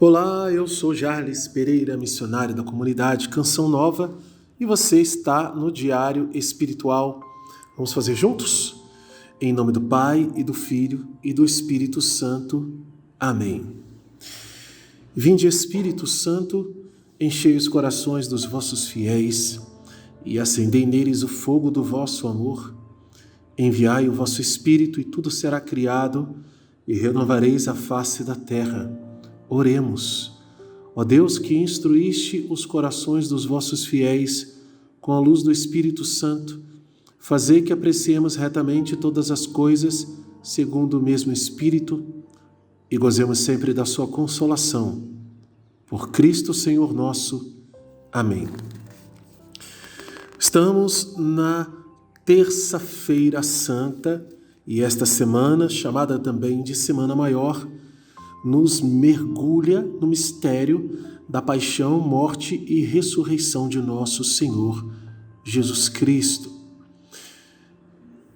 Olá, eu sou Jarles Pereira, missionário da comunidade Canção Nova, e você está no Diário Espiritual. Vamos fazer juntos? Em nome do Pai, e do Filho, e do Espírito Santo. Amém. Vinde, Espírito Santo, enchei os corações dos vossos fiéis e acendei neles o fogo do vosso amor. Enviai o vosso Espírito e tudo será criado e renovareis a face da terra. Oremos. Ó Deus, que instruíste os corações dos vossos fiéis com a luz do Espírito Santo, fazei que apreciemos retamente todas as coisas segundo o mesmo Espírito e gozemos sempre da sua consolação. Por Cristo Senhor nosso. Amém. Estamos na Terça-feira Santa e esta semana, chamada também de Semana Maior, nos mergulha no mistério da paixão, morte e ressurreição de nosso Senhor Jesus Cristo.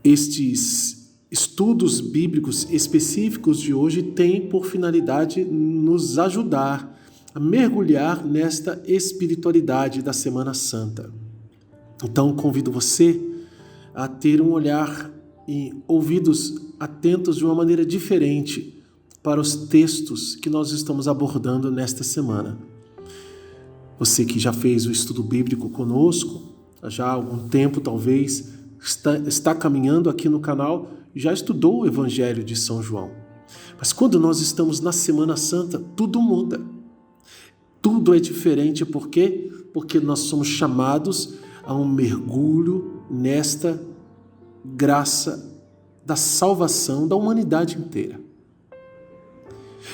Estes estudos bíblicos específicos de hoje têm por finalidade nos ajudar a mergulhar nesta espiritualidade da Semana Santa. Então, convido você a ter um olhar e ouvidos atentos de uma maneira diferente para os textos que nós estamos abordando nesta semana. Você que já fez o estudo bíblico conosco, já há algum tempo talvez, está caminhando aqui no canal, já estudou o Evangelho de São João. Mas quando nós estamos na Semana Santa, tudo muda. Tudo é diferente, por quê? Porque nós somos chamados a um mergulho nesta graça da salvação da humanidade inteira.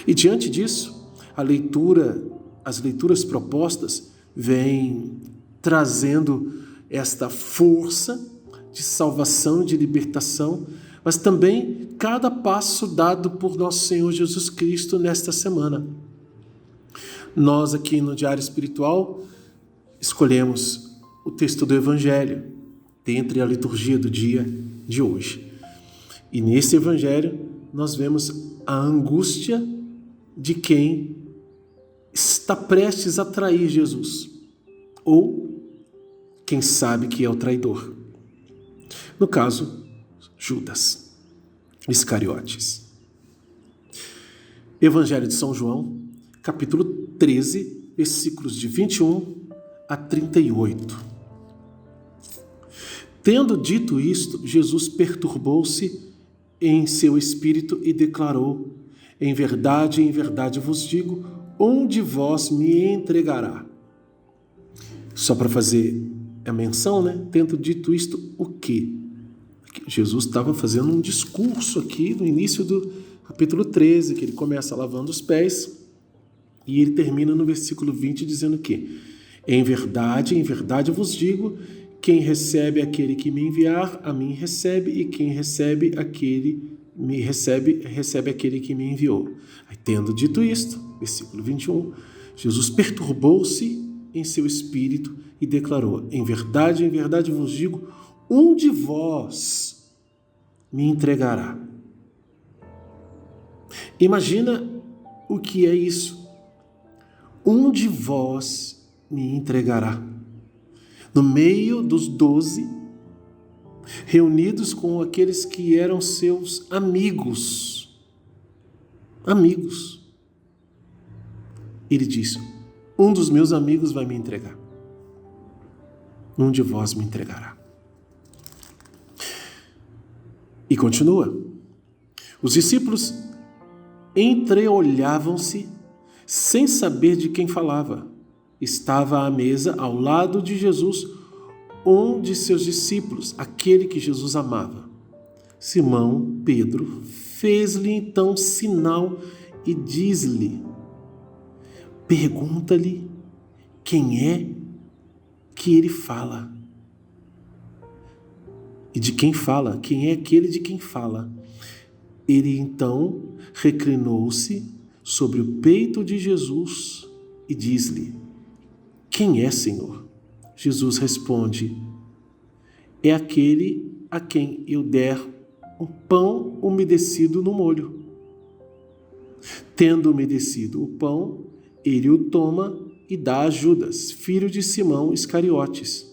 E diante disso, as leituras propostas vêm trazendo esta força de salvação, de libertação, mas também cada passo dado por nosso Senhor Jesus Cristo nesta semana. Nós aqui no Diário Espiritual escolhemos o texto do Evangelho, dentre a liturgia do dia de hoje. E nesse Evangelho nós vemos a angústia de quem está prestes a trair Jesus, ou quem sabe que é o traidor. No caso, Judas Iscariotes. Evangelho de São João, capítulo 13, versículos de 21 a 38. Tendo dito isto, Jesus perturbou-se em seu espírito e declarou: em verdade vos digo, um de vós me entregará. Só para fazer a menção, Tendo dito isto, o quê? Jesus estava fazendo um discurso aqui no início do capítulo 13, que ele começa lavando os pés e ele termina no versículo 20 dizendo que em verdade vos digo, quem recebe aquele que me enviar, a mim recebe, e quem recebe aquele me recebe aquele que me enviou. Aí, tendo dito isto, versículo 21, Jesus perturbou-se em seu espírito e declarou: em verdade vos digo, um de vós me entregará. Imagina o que é isso. Um de vós me entregará. No meio dos 12, reunidos com aqueles que eram seus amigos. Ele disse: um dos meus amigos vai me entregar. Um de vós me entregará. E continua. Os discípulos entreolhavam-se sem saber de quem falava. Estava à mesa ao lado de Jesus um de seus discípulos, aquele que Jesus amava. Simão Pedro fez-lhe então sinal e diz-lhe: pergunta-lhe quem é que ele fala. E de quem fala? Quem é aquele de quem fala? Ele então reclinou-se sobre o peito de Jesus e diz-lhe: quem é, Senhor? Jesus responde: é aquele a quem eu der um pão umedecido no molho. Tendo umedecido o pão, ele o toma e dá a Judas, filho de Simão Iscariotes.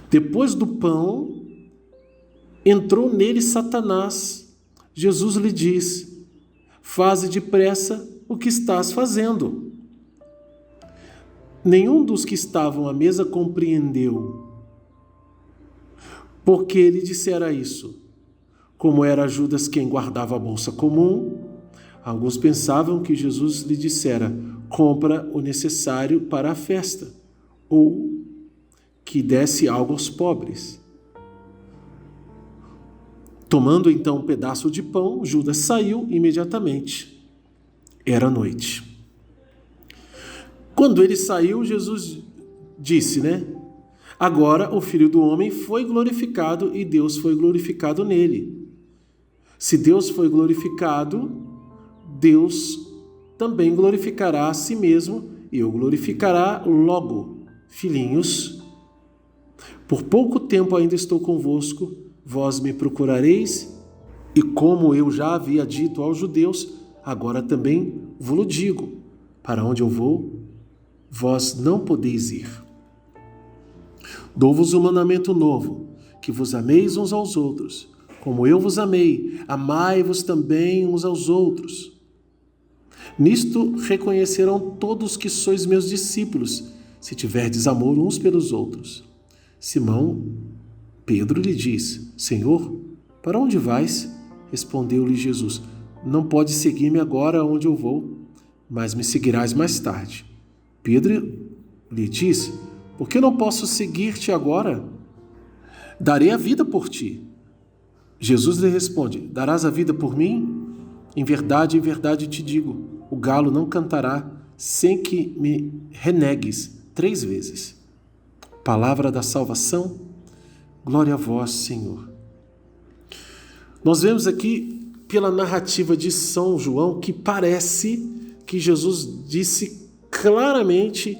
Depois do pão, entrou nele Satanás. Jesus lhe diz: faze depressa o que estás fazendo. Nenhum dos que estavam à mesa compreendeu porque ele dissera isso. Como era Judas quem guardava a bolsa comum, alguns pensavam que Jesus lhe dissera: compra o necessário para a festa, ou que desse algo aos pobres. Tomando então um pedaço de pão, Judas saiu imediatamente. Era noite. Quando ele saiu, Jesus disse, agora o Filho do Homem foi glorificado e Deus foi glorificado nele. Se Deus foi glorificado, Deus também glorificará a si mesmo e o glorificará logo. Filhinhos, por pouco tempo ainda estou convosco, vós me procurareis, e como eu já havia dito aos judeus, agora também vos digo: para onde eu vou, vós não podeis ir. Dou-vos um mandamento novo, que vos ameis uns aos outros, como eu vos amei, amai-vos também uns aos outros. Nisto reconhecerão todos que sois meus discípulos, se tiverdes amor uns pelos outros. Simão Pedro lhe diz: Senhor, para onde vais? Respondeu-lhe Jesus: não podes seguir-me agora onde eu vou, mas me seguirás mais tarde. Pedro lhe diz: por que não posso seguir-te agora? Darei a vida por ti. Jesus lhe responde: darás a vida por mim? Em verdade te digo, o galo não cantará sem que me renegues 3 vezes. Palavra da salvação, glória a vós, Senhor. Nós vemos aqui, pela narrativa de São João, que parece que Jesus disse claramente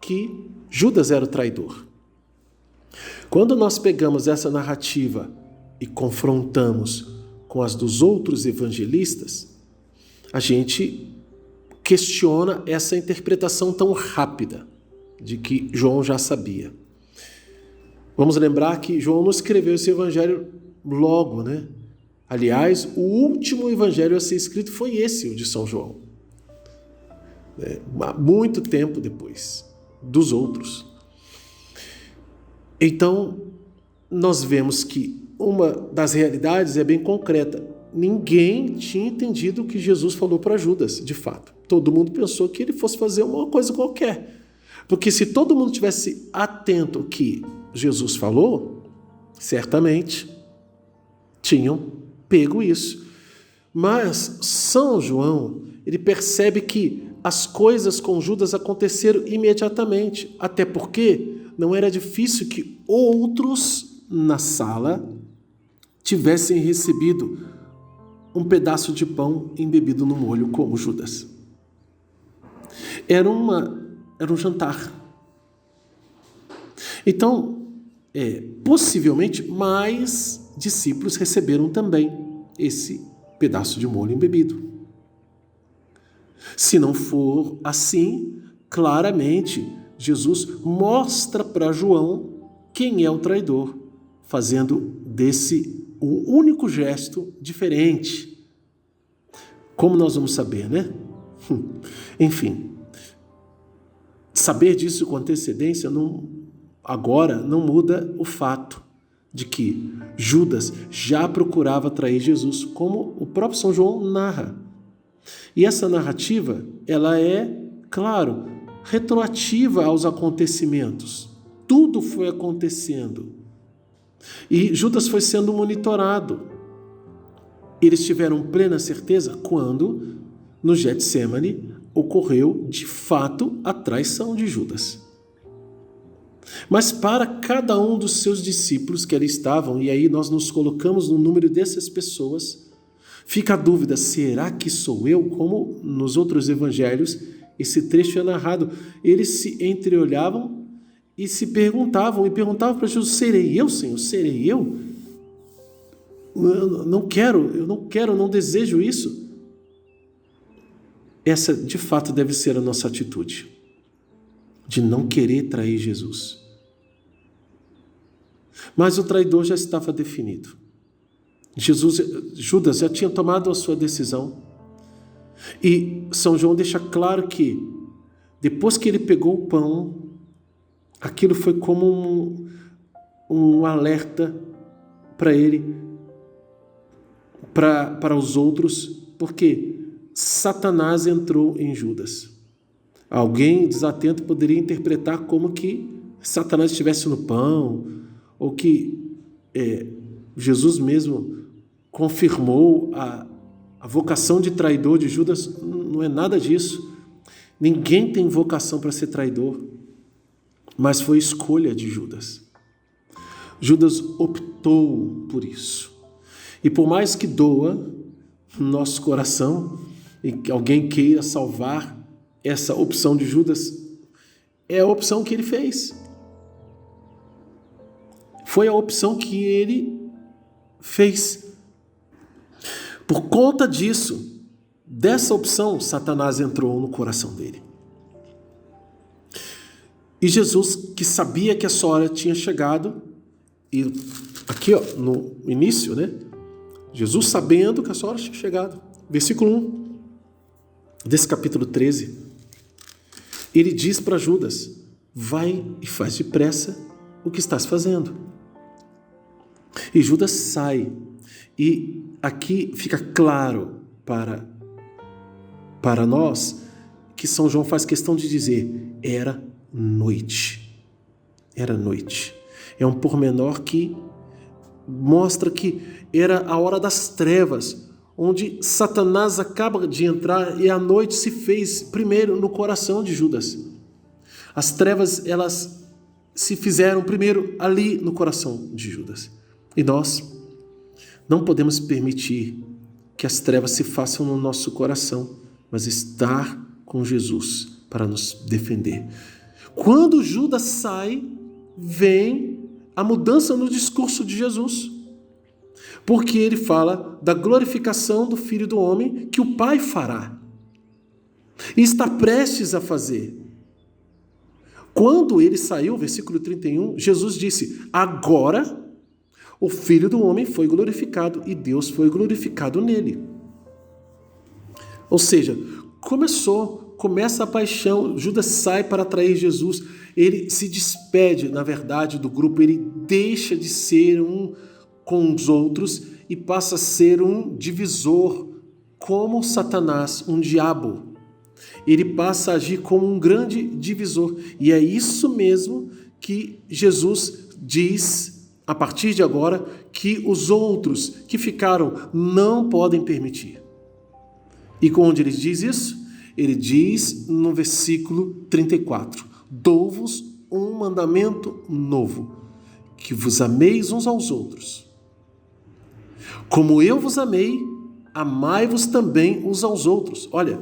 que Judas era o traidor. Quando nós pegamos essa narrativa e confrontamos com as dos outros evangelistas, a gente questiona essa interpretação tão rápida de que João já sabia. Vamos lembrar que João não escreveu esse evangelho logo, Aliás, o último evangelho a ser escrito foi esse, o de São João. Muito tempo depois dos outros. Então, nós vemos que uma das realidades é bem concreta. Ninguém tinha entendido o que Jesus falou para Judas, de fato. Todo mundo pensou que ele fosse fazer uma coisa qualquer. Porque se todo mundo tivesse atento ao que Jesus falou, certamente tinham pego isso. Mas São João, ele percebe que as coisas com Judas aconteceram imediatamente, até porque não era difícil que outros na sala tivessem recebido um pedaço de pão embebido no molho, como Judas. Era um jantar. Então, possivelmente, mais discípulos receberam também esse pedaço de molho embebido. Se não for assim, claramente, Jesus mostra para João quem é o traidor, fazendo desse um único gesto diferente. Como nós vamos saber, Enfim, saber disso com antecedência agora não muda o fato de que Judas já procurava trair Jesus, como o próprio São João narra. E essa narrativa, ela é, claro, retroativa aos acontecimentos. Tudo foi acontecendo. E Judas foi sendo monitorado. Eles tiveram plena certeza quando, no Getsêmani, ocorreu, de fato, a traição de Judas. Mas para cada um dos seus discípulos que ali estavam, e aí nós nos colocamos no número dessas pessoas, fica a dúvida: será que sou eu? Como nos outros evangelhos, esse trecho é narrado. Eles se entreolhavam e se perguntavam para Jesus: serei eu, Senhor? Serei eu? Eu não desejo isso. Essa, de fato, deve ser a nossa atitude, de não querer trair Jesus. Mas o traidor já estava definido. Judas já tinha tomado a sua decisão. E São João deixa claro que, depois que ele pegou o pão, aquilo foi como um alerta para ele, para os outros, porque Satanás entrou em Judas. Alguém desatento poderia interpretar como que Satanás estivesse no pão, ou que Jesus mesmo confirmou a vocação de traidor de Judas. Não é nada disso. Ninguém tem vocação para ser traidor, mas foi escolha de Judas. Judas optou por isso. E por mais que doa no nosso coração, e que alguém queira salvar essa opção de Judas, é a opção que ele fez. Foi a opção que ele fez. Por conta disso, dessa opção, Satanás entrou no coração dele. E Jesus, que sabia que a sua hora tinha chegado, e aqui no início, Jesus sabendo que a sua hora tinha chegado, versículo 1 desse capítulo 13, ele diz para Judas: vai e faz depressa o que estás fazendo. E Judas sai, e aqui fica claro para nós que São João faz questão de dizer: era noite. Era noite. É um pormenor que mostra que era a hora das trevas, onde Satanás acaba de entrar, e a noite se fez primeiro no coração de Judas. As trevas, elas se fizeram primeiro ali no coração de Judas. E nós não podemos permitir que as trevas se façam no nosso coração, mas estar com Jesus para nos defender. Quando Judas sai, vem a mudança no discurso de Jesus, porque ele fala da glorificação do Filho do Homem que o Pai fará e está prestes a fazer. Quando ele saiu, versículo 31, Jesus disse: agora o Filho do Homem foi glorificado e Deus foi glorificado nele. Ou seja, começa a paixão. Judas sai para trair Jesus, ele se despede, na verdade, do grupo, ele deixa de ser um com os outros e passa a ser um divisor, como Satanás, um diabo. Ele passa a agir como um grande divisor, e é isso mesmo que Jesus diz, a partir de agora, que os outros que ficaram não podem permitir. E onde ele diz isso? Ele diz no versículo 34, dou-vos um mandamento novo, que vos ameis uns aos outros. Como eu vos amei, amai-vos também uns aos outros. Olha,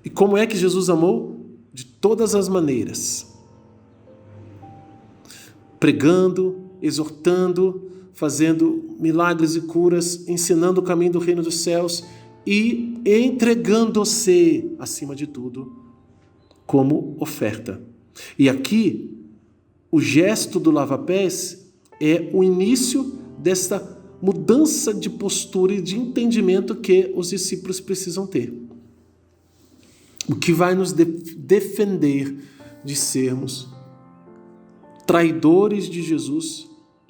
e como é que Jesus amou? De todas as maneiras. Pregando, exortando, fazendo milagres e curas, ensinando o caminho do reino dos céus e entregando-se, acima de tudo, como oferta. E aqui, o gesto do lava-pés é o início desta mudança de postura e de entendimento que os discípulos precisam ter. O que vai nos defender de sermos traidores de Jesus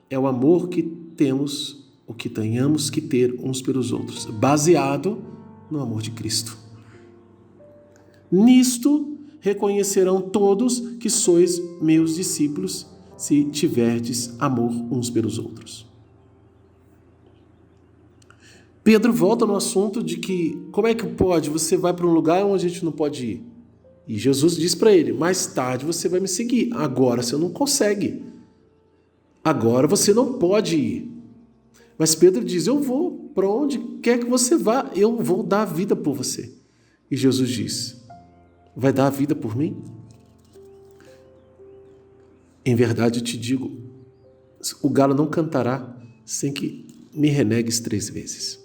é o amor que temos, o que tenhamos que ter uns pelos outros, baseado no amor de Cristo. Nisto reconhecerão todos que sois meus discípulos, se tiverdes amor uns pelos outros. Pedro volta no assunto de que, como é que pode, você vai para um lugar onde a gente não pode ir? E Jesus diz para ele, mais tarde você vai me seguir, agora você não consegue. Agora você não pode ir. Mas Pedro diz, eu vou para onde quer que você vá, eu vou dar a vida por você. E Jesus diz, vai dar a vida por mim? Em verdade eu te digo, o galo não cantará sem que me renegues 3 vezes.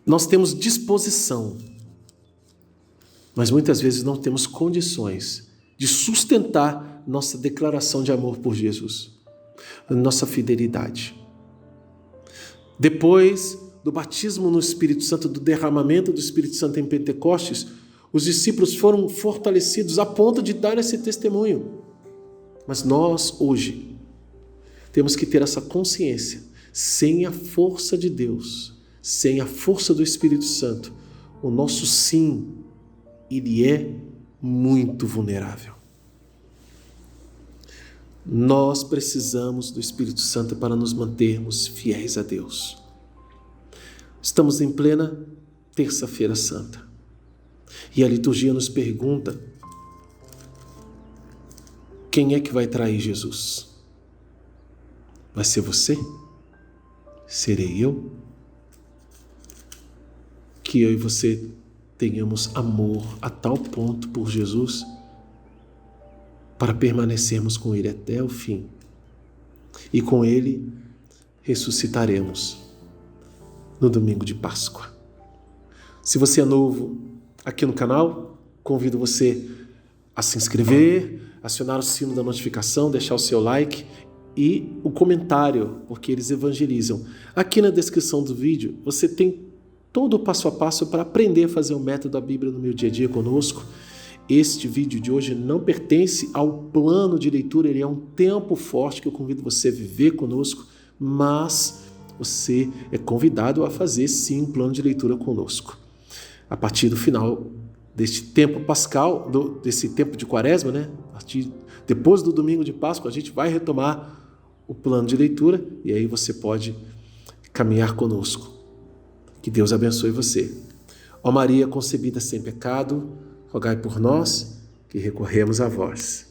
Nós temos disposição, mas muitas vezes não temos condições de sustentar nossa declaração de amor por Jesus, nossa fidelidade. Depois do batismo no Espírito Santo, do derramamento do Espírito Santo em Pentecostes, os discípulos foram fortalecidos a ponto de dar esse testemunho. Mas nós, hoje, temos que ter essa consciência. Sem a força de Deus, sem a força do Espírito Santo, o nosso sim, ele é muito vulnerável. Nós precisamos do Espírito Santo para nos mantermos fiéis a Deus. Estamos em plena Terça-feira Santa. E a liturgia nos pergunta: quem é que vai trair Jesus? Vai ser você? Serei eu? Que eu e você tenhamos amor a tal ponto por Jesus para permanecermos com Ele até o fim. E com Ele ressuscitaremos no domingo de Páscoa. Se você é novo aqui no canal, convido você a se inscrever, acionar o sino da notificação, deixar o seu like e o comentário, porque eles evangelizam. Aqui na descrição do vídeo você tem todo o passo a passo para aprender a fazer o método da Bíblia no meu dia a dia conosco. Este vídeo de hoje não pertence ao plano de leitura, ele é um tempo forte que eu convido você a viver conosco, mas você é convidado a fazer sim um plano de leitura conosco. A partir do final deste tempo pascal, desse tempo de quaresma, né? Depois do domingo de Páscoa, a gente vai retomar o plano de leitura e aí você pode caminhar conosco. Que Deus abençoe você. Ó Maria concebida sem pecado, rogai por nós que recorremos a vós.